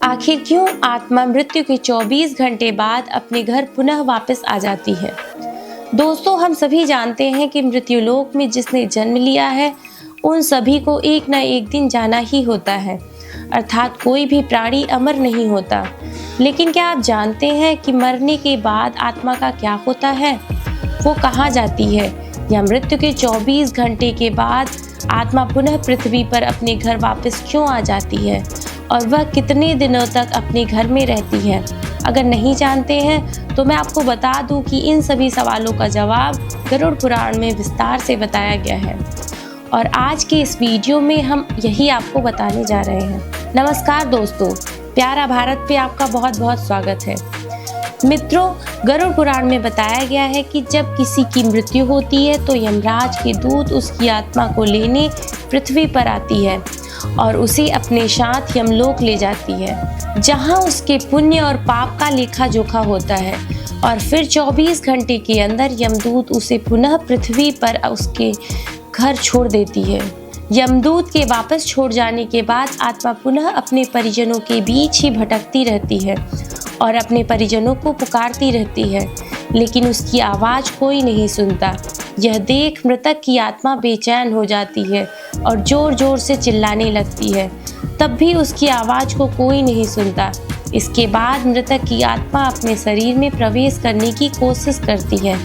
आखिर क्यों आत्मा मृत्यु के 24 घंटे बाद अपने घर पुनः वापस आ जाती है। दोस्तों, हम सभी जानते हैं कि मृत्युलोक में जिसने जन्म लिया है उन सभी को एक न एक दिन जाना ही होता है, अर्थात कोई भी प्राणी अमर नहीं होता। लेकिन क्या आप जानते हैं कि मरने के बाद आत्मा का क्या होता है, वो कहाँ जाती है, या मृत्यु के 24 घंटे के बाद आत्मा पुनः पृथ्वी पर अपने घर वापस क्यों आ जाती है और वह कितने दिनों तक अपने घर में रहती है। अगर नहीं जानते हैं तो मैं आपको बता दूं कि इन सभी सवालों का जवाब गरुड़ पुराण में विस्तार से बताया गया है और आज के इस वीडियो में हम यही आपको बताने जा रहे हैं। नमस्कार दोस्तों, प्यारा भारत पे आपका बहुत बहुत स्वागत है। मित्रों, गरुड़ पुराण में बताया गया है कि जब किसी की मृत्यु होती है तो यमराज के दूत उसकी आत्मा को लेने पृथ्वी पर आती है और उसे अपने साथ यमलोक ले जाती है, जहां उसके पुण्य और पाप का लेखा जोखा होता है और फिर 24 घंटे के अंदर यमदूत उसे पुनः पृथ्वी पर उसके घर छोड़ देती है। यमदूत के वापस छोड़ जाने के बाद आत्मा पुनः अपने परिजनों के बीच ही भटकती रहती है और अपने परिजनों को पुकारती रहती है, लेकिन उसकी आवाज़ कोई नहीं सुनता। यह देख मृतक की आत्मा बेचैन हो जाती है और ज़ोर ज़ोर से चिल्लाने लगती है, तब भी उसकी आवाज़ को कोई नहीं सुनता। इसके बाद मृतक की आत्मा अपने शरीर में प्रवेश करने की कोशिश करती है,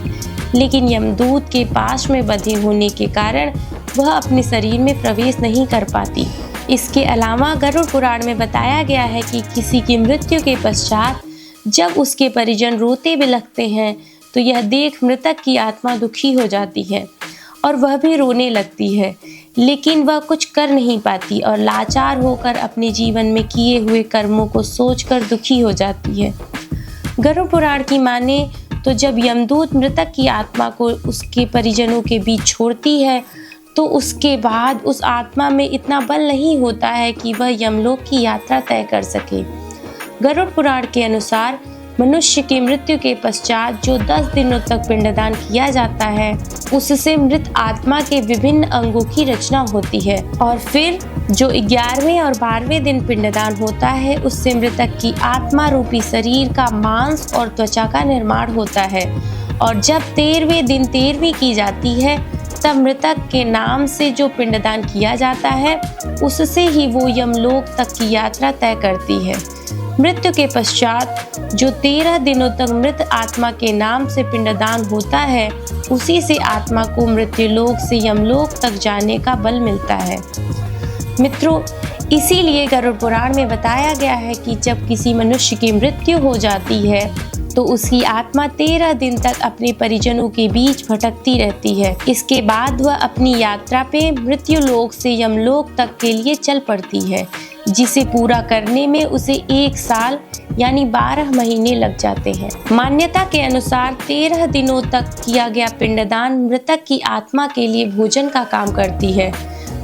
लेकिन यमदूत के पास में बंधे होने के कारण वह अपने शरीर में प्रवेश नहीं कर पाती। इसके अलावा गरुड़ पुराण में बताया गया है कि किसी की मृत्यु के पश्चात जब उसके परिजन रोते बिलखते हैं तो यह देख मृतक की आत्मा दुखी हो जाती है और वह भी रोने लगती है, लेकिन वह कुछ कर नहीं पाती और लाचार होकर अपने जीवन में किए हुए कर्मों को सोचकर दुखी हो जाती है। गरुड़ पुराण की माने तो जब यमदूत मृतक की आत्मा को उसके परिजनों के बीच छोड़ती है तो उसके बाद उस आत्मा में इतना बल नहीं होता है कि वह यमलोक की यात्रा तय कर सके। गरुड़ पुराण के अनुसार मनुष्य की मृत्यु के पश्चात जो 10 दिनों तक पिंडदान किया जाता है उससे मृत आत्मा के विभिन्न अंगों की रचना होती है और फिर जो 11वें और 12वें दिन पिंडदान होता है उससे मृतक की आत्मा रूपी शरीर का मांस और त्वचा का निर्माण होता है और जब 13वें दिन 13वीं की जाती है तब मृतक के नाम से जो पिंडदान किया जाता है उससे ही वो यमलोक तक की यात्रा तय करती है। मृत्यु के पश्चात जो 13 दिनों तक मृत आत्मा के नाम से पिंडदान होता है उसी से आत्मा को मृत्युलोक से यमलोक तक जाने का बल मिलता है। मित्रों, इसीलिए गरुड़ पुराण में बताया गया है कि जब किसी मनुष्य की मृत्यु हो जाती है तो उसकी आत्मा 13 दिन तक अपने परिजनों के बीच भटकती रहती है। इसके बाद वह अपनी यात्रा पे मृत्युलोक से यमलोक तक के लिए चल पड़ती है, जिसे पूरा करने में उसे 1 साल यानी 12 महीने लग जाते हैं। मान्यता के अनुसार 13 दिनों तक किया गया पिंडदान मृतक की आत्मा के लिए भोजन का काम करती है।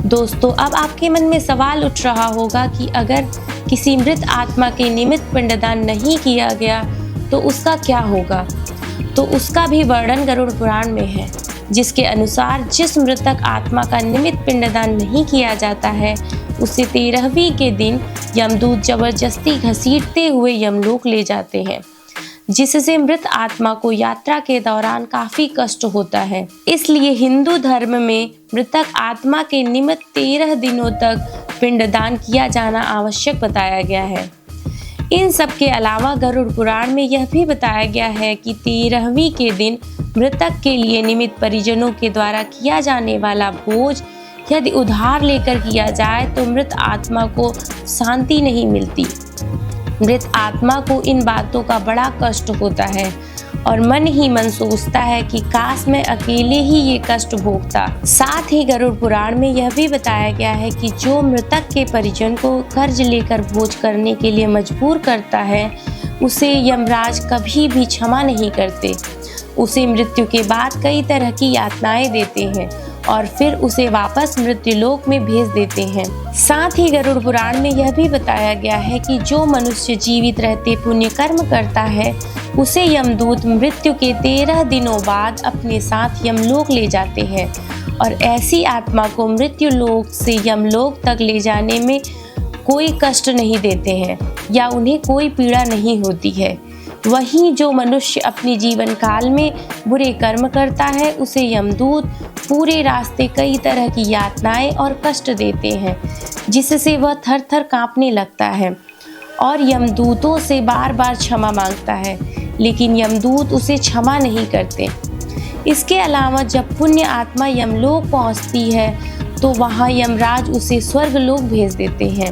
दोस्तों, अब आपके मन में सवाल उठ रहा होगा कि अगर किसी मृत आत्मा के निमित्त पिंडदान नहीं किया गया तो उसका क्या होगा। तो उसका भी वर्णन गरुड़ पुराण में है, जिसके अनुसार जिस मृतक आत्मा का निमित्त पिंडदान नहीं किया जाता है उसे 13वीं के दिन यमदूत जबरदस्ती घसीटते हुए यमलोक ले जाते हैं, जिससे मृत आत्मा को यात्रा के दौरान काफी कष्ट होता है। इसलिए हिंदू धर्म में मृतक आत्मा के निमित्त 13 दिनों तक पिंडदान किया जाना आवश्यक बताया गया है। इन सब के अलावा गरुड़ पुराण में यह भी बताया गया है कि 13वीं के दिन मृतक के लिए निमित्त परिजनों के द्वारा किया जाने वाला भोज यदि उधार लेकर किया जाए तो मृत आत्मा को शांति नहीं मिलती। मृत आत्मा को इन बातों का बड़ा कष्ट होता है और मन ही मन सोचता है कि काश मैं अकेले ही ये कष्ट भोगता। साथ ही गरुड़ पुराण में यह भी बताया गया है कि जो मृतक के परिजन को कर्ज लेकर भोज करने के लिए मजबूर करता है उसे यमराज कभी भी क्षमा नहीं करते। उसे मृत्यु के बाद कई तरह की यातनाएं देते हैं और फिर उसे वापस मृत्युलोक में भेज देते हैं। साथ ही गरुड़ पुराण में यह भी बताया गया है कि जो मनुष्य जीवित रहते पुण्य कर्म करता है उसे यमदूत मृत्यु के 13 दिनों बाद अपने साथ यमलोक ले जाते हैं और ऐसी आत्मा को मृत्युलोक से यमलोक तक ले जाने में कोई कष्ट नहीं देते हैं या उन्हें कोई पीड़ा नहीं होती है। वहीं जो मनुष्य अपने जीवन काल में बुरे कर्म करता है उसे यमदूत पूरे रास्ते कई तरह की यातनाएं और कष्ट देते हैं, जिससे वह थर थर कांपने लगता है और यमदूतों से बार बार क्षमा मांगता है, लेकिन यमदूत उसे क्षमा नहीं करते। इसके अलावा जब पुण्य आत्मा यमलोक पहुंचती है तो वहां यमराज उसे स्वर्गलोक भेज देते हैं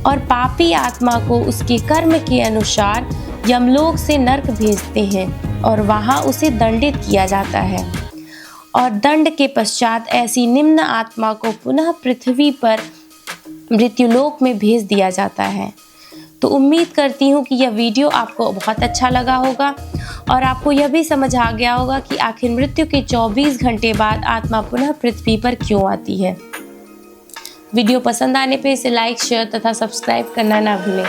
और पापी आत्मा को उसके कर्म के अनुसार यमलोक से नरक भेजते हैं और वहां उसे दंडित किया जाता है और दंड के पश्चात ऐसी निम्न आत्मा को पुनः पृथ्वी पर मृत्युलोक में भेज दिया जाता है। तो उम्मीद करती हूँ कि यह वीडियो आपको बहुत अच्छा लगा होगा और आपको यह भी समझ आ गया होगा कि आखिर मृत्यु के 24 घंटे बाद आत्मा पुनः पृथ्वी पर क्यों आती है। वीडियो पसंद आने पे इसे लाइक, शेयर तथा सब्सक्राइब करना ना भूलें।